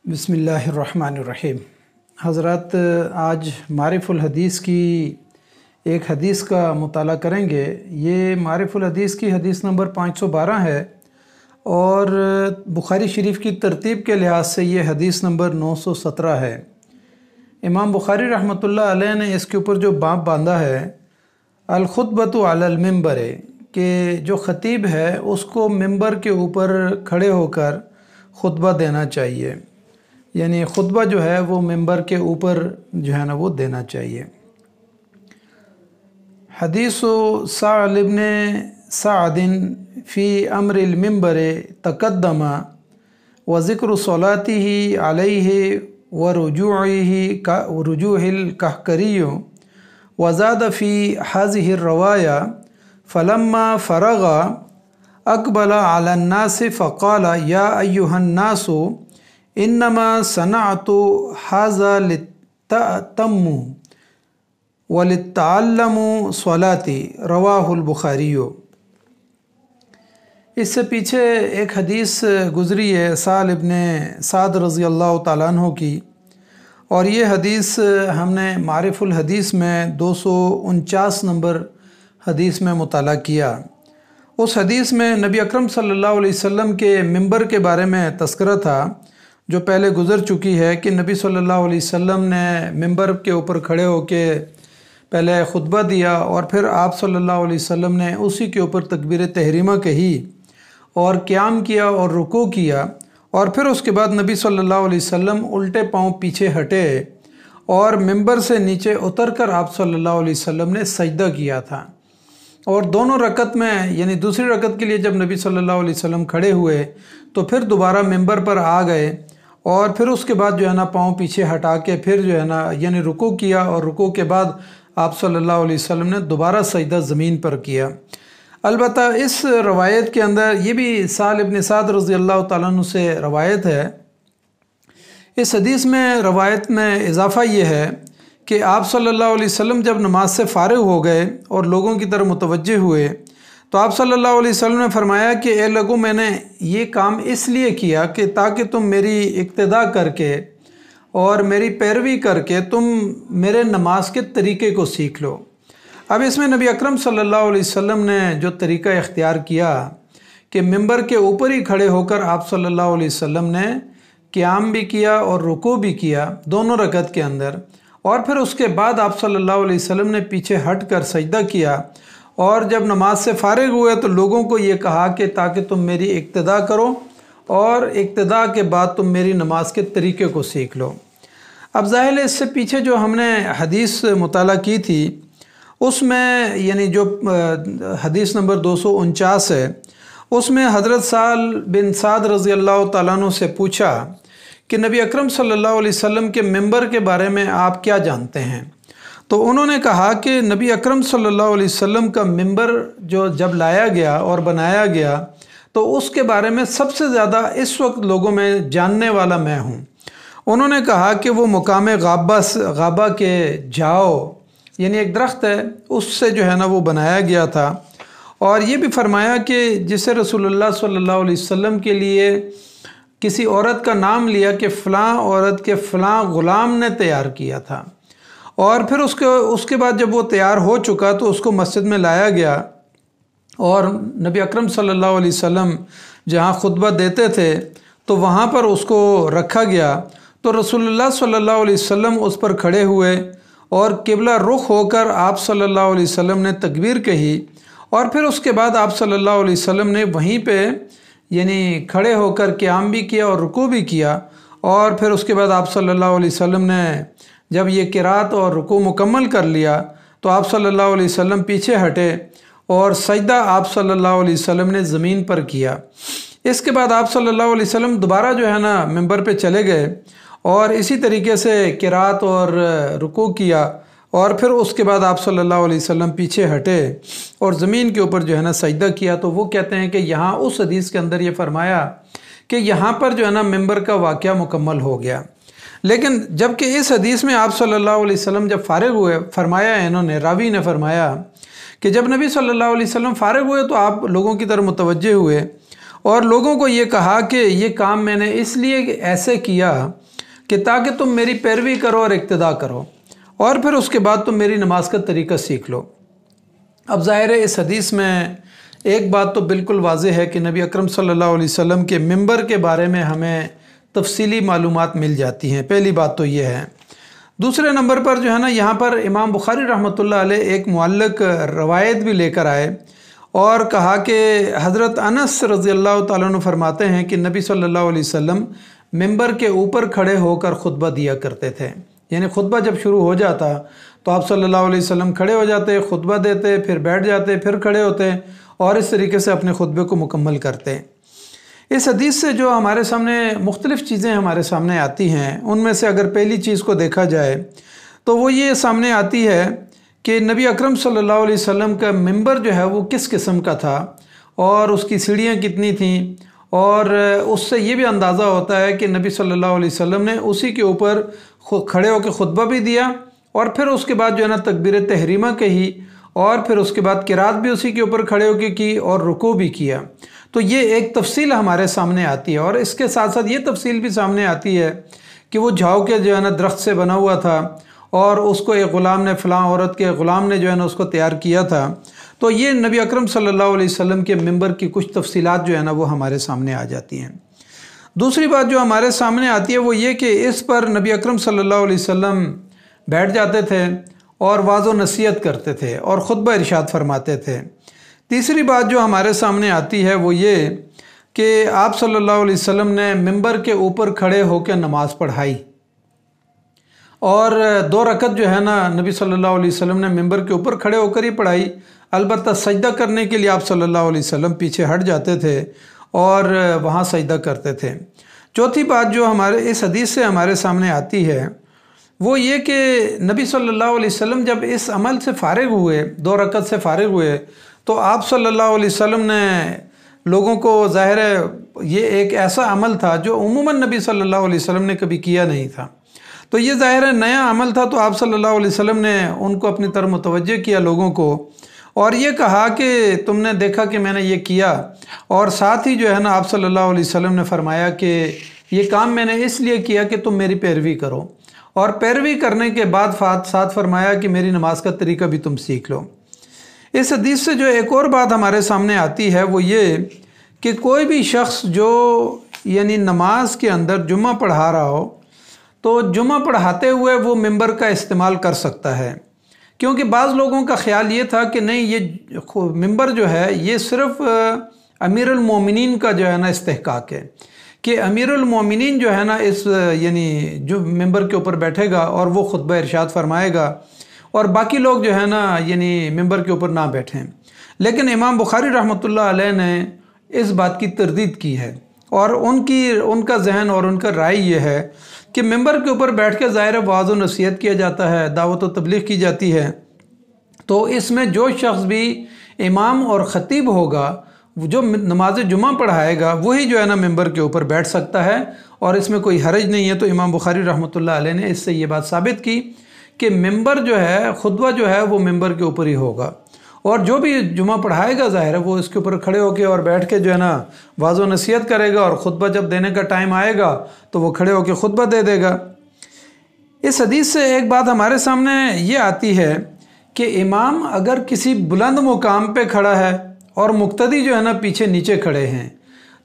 बिस्मिल्लाहिर्रहमानिर्रहीम। हज़रात, आज मारिफुल हदीस की एक हदीस का मुताला करेंगे। ये मारिफुल हदीस की हदीस नंबर 512 है और बुखारी शरीफ की तरतीब के लिहाज से ये हदीस नंबर 917 है। इमाम बुखारी रहमतुल्लाह अलैह ने इसके ऊपर जो बाब बांधा है, अल-खुतबतु अलल मिंबर, कि जो ख़तीब है उसको मिंबर के ऊपर खड़े होकर खुतबा देना चाहिए, यानी खुतबा जो है वो मिंबर के ऊपर जो है ना वो देना चाहिए। हदीसु साअल इब्न साअदिन फ़ी अम्रिल मिंबर तक़द्दमा व ज़िक्र सलातिही अलैहि व रुजूहिल कहकरी व ज़ाद फ़ी हाज़िहि रवाया फ़लम्मा फ़रग़ा अक़बला अलन नास फ़क़ाल या अय्युहन नासु इन्नमा सनअतु हाज़ा लित्तअतम्मु व लित्तअल्लमु स्वलाती, रवाहुल बुखारियो। इससे पीछे एक हदीस गुज़री है साल इब्ने साद रज़ी अल्लाह तआला अन्हु की, और ये हदीस हमने मारिफुल हदीस में 249 नंबर हदीस में मुताला किया। उस हदीस में नबी अकरम सल्लल्लाहु अलैहि वसल्लम के मिंबर के बारे में तज़किरा था, जो पहले गुज़र चुकी है कि नबी सल्लल्लाहु अलैहि वसल्लम ने मिंबर के ऊपर खड़े होके पहले खुतबा दिया और फिर आप सल्लल्लाहु अलैहि वसल्लम ने उसी के ऊपर तकबीर तहरीमा कही और क़याम किया और रुकू किया, और फिर उसके बाद नबी सल्लल्लाहु अलैहि वसल्लम उल्टे पाँव पीछे हटे और मिंबर से नीचे उतर कर आप सल्लल्लाहु अलैहि वसल्लम ने सजदा किया था। और दोनों रकत में, यानी दूसरी रकत के लिए जब नबी सल्लल्लाहु अलैहि वसल्लम खड़े हुए तो फिर दोबारा मिंबर पर आ गए और फिर उसके बाद जो है ना पाँव पीछे हटा के फिर जो है ना यानी रुकू किया, और रुकू के बाद आप सल्लल्लाहु अलैहि वसल्लम ने दोबारा सजदा ज़मीन पर किया। अलबत्ता इस रवायत के अंदर ये भी साल इब्न साद रज़ी अल्लाह तआला अन्हु से रवायत है। इस हदीस में रवायत में इजाफ़ा ये है कि आप सल्लल्लाहु अलैहि वसल्लम जब नमाज से फ़ारिग़ हो गए और लोगों की तरफ मुतवज्जे हुए तो आप सल्लल्लाहु अलैहि वसल्लम ने फरमाया कि ए लोगों, मैंने ये काम इसलिए किया कि ताकि तुम मेरी इक्तिदा करके और मेरी पैरवी करके तुम मेरे नमाज के तरीक़े को सीख लो। अब इसमें नबी अकरम सल्लल्लाहु अलैहि वसल्लम ने जो तरीक़ा इख्तियार किया कि मिंबर के ऊपर ही खड़े होकर आप सल्लल्लाहु अलैहि वसल्लम ने क़याम भी किया और रुकू भी किया दोनों रकत के अंदर, और फिर उसके बाद आप सल्लल्लाहु अलैहि वसल्लम ने पीछे हट कर सजदा किया, और जब नमाज से फ़ारिग़ हुए तो लोगों को ये कहा कि ताकि तुम मेरी इक्तिदा करो और इक्तिदा के बाद तुम मेरी नमाज के तरीक़े को सीख लो। अब ज़ाहिर है इससे पीछे जो हमने हदीस मुताला की थी उसमें, यानी जो हदीस नंबर 249 है, उसमें हज़रत साल बिन साद रज़ी अल्लाह तआला अन्हु से पूछा कि नबी अकरम सल्लल्लाहु अलैहि वसल्लम के मिंबर के बारे में आप क्या जानते हैं। तो उन्होंने कहा कि नबी अकरम सल्लल्लाहु अलैहि वसल्लम का मिंबर जो जब लाया गया और बनाया गया तो उसके बारे में सबसे ज़्यादा इस वक्त लोगों में जानने वाला मैं हूँ। उन्होंने कहा कि वो मुकाम गाबा के जाओ, यानी एक दरख्त है, उससे जो है ना वो बनाया गया था, और ये भी फरमाया कि जिसे रसूलुल्लाह सल्लल्लाहु अलैहि वसल्लम के लिए किसी औरत का नाम लिया कि फ़लाँ औरत के फ़लाँ ग़ुलाम ने तैयार किया था, और फिर उसके बाद जब वो तैयार हो चुका तो उसको मस्जिद में लाया गया और नबी अकरम सल्लल्लाहु अलैहि वसल्लम जहाँ खुतबा देते थे तो वहाँ पर उसको रखा गया। तो रसूलुल्लाह सल्लल्लाहु अलैहि वसल्लम उस पर खड़े हुए और किबला रुख होकर आप सल्लल्लाहु अलैहि वसल्लम ने तकबीर कही, और फिर उसके बाद आप सल्लल्लाहु अलैहि वसल्लम ने वहीं पे यानी खड़े होकर क़याम भी किया और रुकू भी किया, और फिर उसके बाद आप सल्लल्लाहु अलैहि वसल्लम ने जब ये क़िरात और रुकू मुकम्मल कर लिया तो आप सल्लल्लाहु अलैहि वसल्लम पीछे हटे और सजदा आप सल्लल्लाहु अलैहि वसल्लम ने ज़मीन पर किया। इसके बाद आप सल्लल्लाहु अलैहि वसल्लम दोबारा जो है ना मिंबर पे चले गए और इसी तरीके से क़िरात और रुकू किया, और फिर उसके बाद आप सल्लल्लाहु अलैहि वसल्लम पीछे हटे और ज़मीन के ऊपर जो है ना सजदा किया। तो वो कहते हैं कि यहाँ उस हदीस के अंदर ये फरमाया कि यहाँ पर जो है ना मिंबर का वाक़या मुकम्मल हो गया। लेकिन जबकि इस हदीस में आप सल्लल्लाहु अलैहि वसल्लम जब फ़ारिग़ हुए, फरमाया है इन्होंने, रावी ने फरमाया कि जब नबी सल्लल्लाहु अलैहि वसल्लम फ़ारिग़ हुए तो आप लोगों की तरफ मुतवज्जे हुए اور لوگوں کو یہ کہا کہ یہ کام میں نے اس لیے ایسے کیا کہ تاکہ تم میری پیروی کرو اور اقتداء کرو، اور پھر اس کے بعد تم میری نماز کا طریقہ سیکھ لو۔ اب ظاہر ہے اس حدیث میں ایک بات تو بالکل واضح ہے کہ نبی اکرم صلی اللہ علیہ وسلم کے ممبر کے بارے میں ہمیں تفصیلی معلومات مل جاتی ہیں، پہلی بات تو یہ ہے۔ دوسرے نمبر پر جو ہے نا، یہاں پر امام بخاری رحمۃ اللہ علیہ ایک معلق روایت بھی لے کر آئے اور کہا کہ حضرت انس رضی اللہ تعالیٰ عنہ فرماتے ہیں کہ نبی صلی اللہ علیہ وسلم ممبر کے اوپر کھڑے ہو کر خطبہ دیا کرتے تھے، یعنی خطبہ جب شروع ہو جاتا تو آپ صلی اللہ علیہ وسلم کھڑے ہو جاتے، خطبہ دیتے، پھر بیٹھ جاتے، پھر کھڑے ہوتے اور اس طریقے سے اپنے خطبے کو مکمل کرتے۔ اس حدیث سے جو ہمارے سامنے مختلف چیزیں ہمارے سامنے آتی ہیں، ان میں سے اگر پہلی چیز کو دیکھا جائے تو وہ یہ سامنے آتی ہے کہ نبی اکرم صلی اللہ علیہ وسلم کا ممبر جو ہے وہ کس قسم کا تھا اور اس کی سیڑھیاں کتنی تھیں، اور اس سے یہ بھی اندازہ ہوتا ہے کہ نبی صلی اللہ علیہ وسلم نے اسی کے اوپر کھڑے ہو کے خطبہ بھی دیا اور پھر اس کے بعد جو ہے نا تکبیر تحریمہ کہی اور پھر اس کے بعد قرات بھی اسی کے اوپر کھڑے ہو کے کی اور رکوع بھی کیا۔ تو یہ ایک تفصیل ہمارے سامنے آتی ہے، اور اس کے ساتھ ساتھ یہ تفصیل بھی سامنے آتی ہے کہ وہ جھاؤ کے جو ہے نا درخت سے بنا ہوا تھا اور اس کو ایک غلام نے، فلاں عورت کے غلام نے جو ہے نا اس کو تیار کیا تھا۔ تو یہ نبی اکرم صلی اللہ علیہ وسلم کے ممبر کی کچھ تفصیلات جو ہے نا وہ ہمارے سامنے آ جاتی ہیں۔ دوسری بات جو ہمارے سامنے آتی ہے وہ یہ کہ اس پر نبی اکرم صلی اللہ علیہ وسلم بیٹھ جاتے تھے اور واعظ و نصیحت کرتے تھے اور خطبہ ارشاد فرماتے تھے۔ تیسری بات جو ہمارے سامنے آتی ہے وہ یہ کہ آپ صلی اللہ علیہ وسلم نے ممبر کے اوپر کھڑے ہو کے نماز پڑھائی، اور 2 رکعت جو ہے نا نبی صلی اللہ علیہ وسلم نے ممبر کے اوپر کھڑے ہو کر ہی پڑھائی۔ البتہ سجدہ کرنے کے لیے آپ صلی اللہ علیہ وسلم پیچھے ہٹ جاتے تھے اور وہاں سجدہ کرتے تھے۔ چوتھی بات جو ہمارے اس حدیث سے ہمارے سامنے آتی ہے وہ یہ کہ نبی صلی اللہ علیہ وسلم جب اس عمل سے فارغ ہوئے، 2 رکعت سے فارغ ہوئے، تو آپ صلی اللہ علیہ وسلم نے لوگوں کو، ظاہر ہے یہ ایک ایسا عمل تھا جو عموماً نبی صلی اللہ علیہ وسلم نے کبھی کیا نہیں تھا، تو یہ ظاہر ہے نیا عمل تھا، تو آپ صلی اللہ علیہ وسلم نے ان کو اپنی طرف متوجہ کیا، لوگوں کو، اور یہ کہا کہ تم نے دیکھا کہ میں نے یہ کیا، اور ساتھ ہی جو ہے نا آپ صلی اللہ علیہ وسلم نے فرمایا کہ یہ کام میں نے اس لیے کیا کہ تم میری پیروی کرو، اور پیروی کرنے کے بعد ساتھ فرمایا کہ میری نماز کا طریقہ بھی تم سیکھ لو۔ اس حدیث سے جو ایک اور بات ہمارے سامنے آتی ہے وہ یہ کہ کوئی بھی شخص جو یعنی نماز کے اندر جمعہ پڑھا رہا ہو تو جمعہ پڑھاتے ہوئے وہ ممبر کا استعمال کر سکتا ہے، کیونکہ بعض لوگوں کا خیال یہ تھا کہ نہیں، یہ ممبر جو ہے یہ صرف امیر المومنین کا جو ہے نا استحقاق ہے، کہ امیر المومنین جو ہے نا اس یعنی جو ممبر کے اوپر بیٹھے گا اور وہ خطبہ ارشاد فرمائے گا، اور باقی لوگ جو ہے نا یعنی ممبر کے اوپر نہ بیٹھیں۔ لیکن امام بخاری رحمۃ اللہ علیہ نے اس بات کی تردید کی ہے، اور ان کا ذہن اور ان کا رائے یہ ہے کہ ممبر کے اوپر بیٹھ کے ظاہر واعظ و نصیحت کیا جاتا ہے، دعوت و تبلیغ کی جاتی ہے، تو اس میں جو شخص بھی امام اور خطیب ہوگا، جو نماز جمعہ پڑھائے گا، وہی جو ہے نا ممبر کے اوپر بیٹھ سکتا ہے، اور اس میں کوئی حرج نہیں ہے۔ تو امام بخاری رحمۃ اللہ علیہ نے اس سے یہ بات ثابت کی کہ ممبر جو ہے، خطبہ جو ہے وہ ممبر کے اوپر ہی ہوگا، اور جو بھی جمعہ پڑھائے گا ظاہر ہے وہ اس کے اوپر کھڑے ہو کے اور بیٹھ کے جو ہے نا واعظ و نصیحت کرے گا، اور خطبہ جب دینے کا ٹائم آئے گا تو وہ کھڑے ہو کے خطبہ دے دے گا۔ اس حدیث سے ایک بات ہمارے سامنے یہ آتی ہے کہ امام اگر کسی بلند مقام پہ کھڑا ہے اور مقتدی جو ہے نا پیچھے نیچے کھڑے ہیں،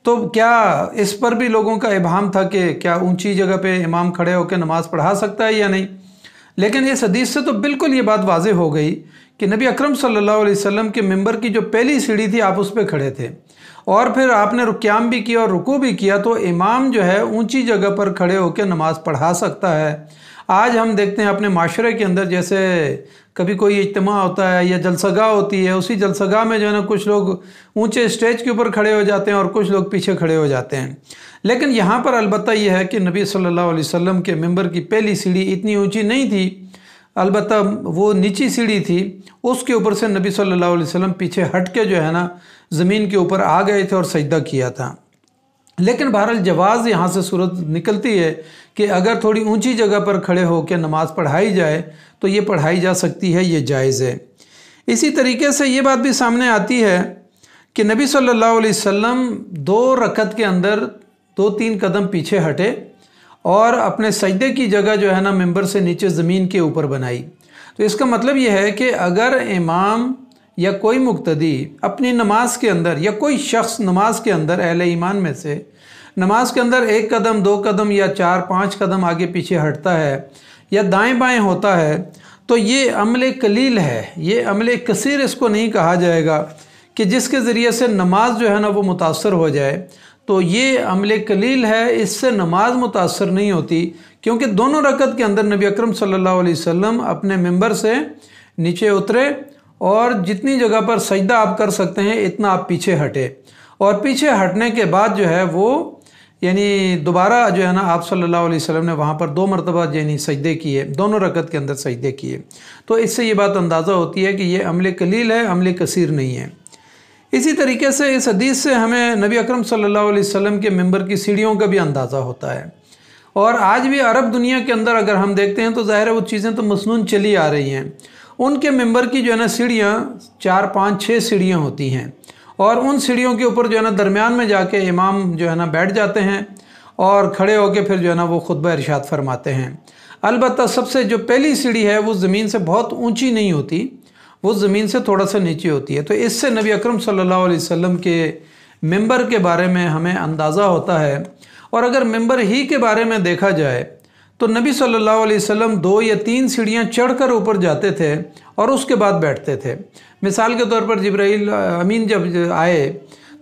تو کیا اس پر بھی لوگوں کا ابہام تھا کہ کیا اونچی جگہ پہ امام کھڑے ہو کے نماز پڑھا سکتا ہے یا نہیں؟ لیکن اس حدیث سے تو بالکل یہ بات واضح ہو گئی کہ نبی اکرم صلی اللہ علیہ وسلم کے ممبر کی جو پہلی سیڑھی تھی آپ اس پہ کھڑے تھے، اور پھر آپ نے قیام بھی کیا اور رکوع بھی کیا، تو امام جو ہے اونچی جگہ پر کھڑے ہو کے نماز پڑھا سکتا ہے۔ آج ہم دیکھتے ہیں اپنے معاشرے کے اندر، جیسے کبھی کوئی اجتماع ہوتا ہے یا جلسہ گاہ ہوتی ہے، اسی جلسہ گاہ میں جو ہے نا کچھ لوگ اونچے اسٹیج کے اوپر کھڑے ہو جاتے ہیں اور کچھ لوگ پیچھے کھڑے ہو جاتے ہیں۔ لیکن یہاں پر البتہ یہ ہے کہ نبی صلی اللہ علیہ وسلم کے ممبر کی پہلی سیڑھی اتنی اونچی نہیں تھی، البتہ وہ نیچی سیڑھی تھی، اس کے اوپر سے نبی صلی اللہ علیہ وسلم پیچھے ہٹ کے جو ہے نا زمین کے اوپر آ گئے تھے اور سجدہ کیا تھا۔ لیکن بہرحال جواز یہاں سے صورت نکلتی ہے کہ اگر تھوڑی اونچی جگہ پر کھڑے ہو کے نماز پڑھائی جائے تو یہ پڑھائی جا سکتی ہے، یہ جائز ہے۔ اسی طریقے سے یہ بات بھی سامنے آتی ہے कि नबी सल्लल्लाहु अलैहि वसल्लम 2 रकत के अंदर 2-3 कदम पीछे हटे और अपने सजदे की जगह जो है ना मिंबर से नीचे ज़मीन के ऊपर बनाई। तो इसका मतलब ये है कि अगर इमाम या कोई मुक्तदी अपनी नमाज के अंदर या कोई शख्स नमाज के अंदर अहले ईमान में से नमाज के अंदर 1 कदम 2 कदम या 4-5 कदम आगे पीछे हटता है या दाएं बाएं होता है तो ये अमल कलील है, ये अमल कसीर इसको नहीं कहा जाएगा कि जिसके ज़रिए से नमाज जो है ना वो मुतासर हो जाए। तो ये अमल कलील है, इससे नमाज मुतासर नहीं होती, क्योंकि दोनों रकत के अंदर नबी अकरम सल्लल्लाहु अलैहि वसल्लम अपने मिंबर से नीचे उतरे और जितनी जगह पर सजदा आप कर सकते हैं इतना आप पीछे हटे, और पीछे हटने के बाद जो है वो यानी दोबारा जो है ना आप सल्लल्लाहु अलैहि वसल्लम ने वहाँ पर 2 मरतबा यानी सजदे किए, दोनों रकत के अंदर सजदे किए। तो इससे ये बात अंदाज़ा होती है कि ये अमल कलील है, अमल कसीर नहीं है। इसी तरीके से इस हदीस से हमें नबी अकरम सल्लल्लाहु अलैहि वसल्लम के मिंबर की सीढ़ियों का भी अंदाज़ा होता है। और आज भी अरब दुनिया के अंदर अगर हम देखते हैं तो ज़ाहिर है वो चीज़ें तो मसनून चली आ रही हैं। उनके मिंबर की जो है ना सीढ़ियाँ 4-5-6 सीढ़ियाँ होती हैं, और उन सीढ़ियों के ऊपर जो है ना दरमियान में जाके इमाम जो है ना बैठ जाते हैं और खड़े होके फिर जो है ना वो खुतबा इरशाद फरमाते हैं। अलबत्ता सबसे जो पहली सीढ़ी है वो ज़मीन से बहुत ऊंची नहीं होती, वो ज़मीन से थोड़ा सा नीचे होती है। तो इससे नबी अकरम सल्लल्लाहु अलैहि वसल्लम के मिंबर के बारे में हमें अंदाज़ा होता है। और अगर मिंबर ही के बारे में देखा जाए तो नबी सल्लल्लाहु अलैहि वसल्लम 2 या 3 सीढ़ियाँ चढ़कर ऊपर जाते थे और उसके बाद बैठते थे। मिसाल के तौर पर जिब्राइल अमीन जब आए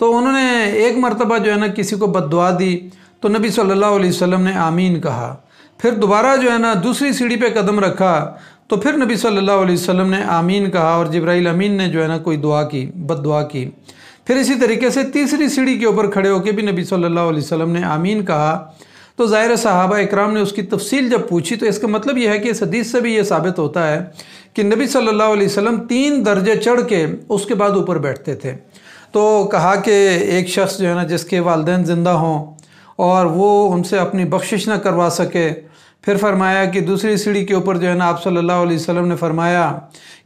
तो उन्होंने एक मरतबा जो है ना किसी को बद्दुआ दी तो नबी सल्लल्लाहु अलैहि वसल्लम ने आमीन कहा। फिर दोबारा जो है ना दूसरी सीढ़ी पे कदम रखा तो फिर नबी सल्लल्लाहु अलैहि वसल्लम ने आमीन कहा और जिब्राइल अमीन ने जो है ना कोई दुआ की, बद्दुआ की। फिर इसी तरीके से तीसरी सीढ़ी के ऊपर खड़े होकर भी नबी सल्लल्लाहु अलैहि वसल्लम ने आमीन कहा। तो ज़ाहिर सहाबा इकराम ने उसकी तफसील जब पूछी तो इसका मतलब यह है कि इस हदीस से भी ये साबित होता है कि नबी सल्लल्लाहु अलैहि वसल्लम 3 दर्जे चढ़ के उसके बाद ऊपर बैठते थे। तो कहा कि एक शख्स जो है ना जिसके वालिदैन ज़िंदा हों और वो उनसे अपनी बख्शिश ना करवा सके। फिर फरमाया कि दूसरी सीढ़ी के ऊपर जो है ना आप सल्लल्लाहु अलैहि वसल्लम ने फरमाया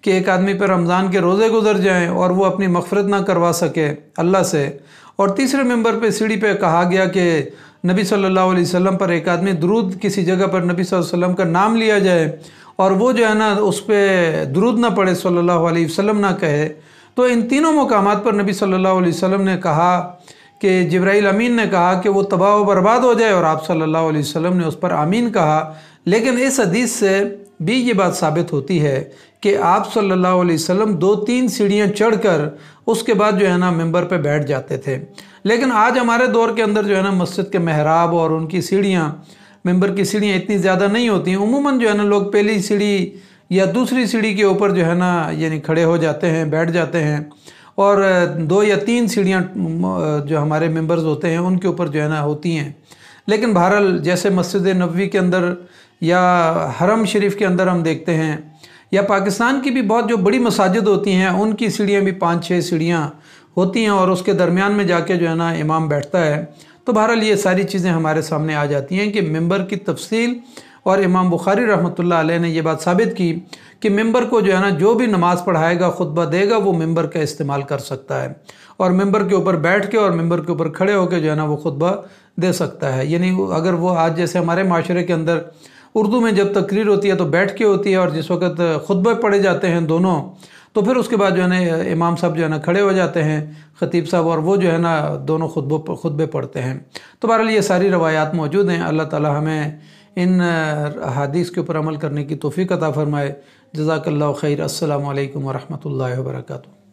कि एक आदमी पर रमज़ान के रोज़े गुजर जाएं और वो अपनी मग़फ़िरत ना करवा सके अल्लाह से। और तीसरे मिंबर पे सीढ़ी पे कहा गया कि नबी सल्लल्लाहु अलैहि वसल्लम पर एक आदमी दुरूद किसी जगह पर नबी सल्लल्लाहु अलैहि वसल्लम का नाम लिया जाए और वो जो है ना उस पर दुरूद ना पढ़े, सल्लल्लाहु अलैहि वसल्लम ना कहे। तो इन तीनों मकामात पर नबी सल्लल्लाहु अलैहि वसल्लम ने कहा कि जिब्राइल अमीन ने कहा कि वो तबाह व बर्बाद हो जाए और आप सल्लल्लाहु अलैहि वसल्लम ने उस पर आमीन कहा। लेकिन इस हदीस से भी ये बात साबित होती है कि आप सल्लल्लाहु अलैहि वसल्लम 2-3 सीढ़ियाँ चढ़कर उसके बाद जो है ना मिंबर पे बैठ जाते थे। लेकिन आज हमारे दौर के अंदर जो है ना मस्जिद के महराब और उनकी सीढ़ियाँ, मिंबर की सीढ़ियाँ इतनी ज़्यादा नहीं होती हैं। उमूमन जो है ना लोग पहली सीढ़ी या दूसरी सीढ़ी के ऊपर जो है ना यानी खड़े हो जाते हैं, बैठ जाते हैं, और 2 या 3 सीढ़ियाँ जो हमारे मेंबर्स होते हैं उनके ऊपर जो है ना होती हैं। लेकिन बहरहाल जैसे मस्जिद नबवी के अंदर या हरम शरीफ के अंदर हम देखते हैं, या पाकिस्तान की भी बहुत जो बड़ी मसाजिद होती हैं उनकी सीढ़ियाँ भी 5-6 सीढ़ियाँ होती हैं और उसके दरमियान में जाके जो है ना इमाम बैठता है। तो बहरहाल ये सारी चीज़ें हमारे सामने आ जाती हैं कि मिंबर की तफसील, और इमाम बुखारी रहमतुल्लाह अलैह ने ये बात साबित की कि मिंबर को जो है ना जो भी नमाज़ पढ़ाएगा, खुतबा देगा, वो मिंबर का इस्तेमाल कर सकता है और मिंबर के ऊपर बैठ के और मिंबर के ऊपर खड़े होकर जो है ना वो खुतबा दे सकता है। यानी अगर वो आज जैसे हमारे माशरे के अंदर उर्दू में जब तकरीर होती है तो बैठ के होती है और जिस वक्त खुतबे पढ़े जाते हैं दोनों, तो फिर उसके बाद जो है ना इमाम साहब जो है ना खड़े हो जाते हैं, ख़तीब साहब, और वो जो है ना दोनों खुतबे पढ़ते हैं। तो बहरहाल ये सारी रवायात मौजूद हैं। अल्लाह ताला हमें इन हदीस के ऊपर अमल करने की तौफ़ीक़ अता फ़रमाए। जज़ाकल्लाहु खैर। अस्सलामु अलैकुम व रहमतुल्लाहि व बरकातुहू।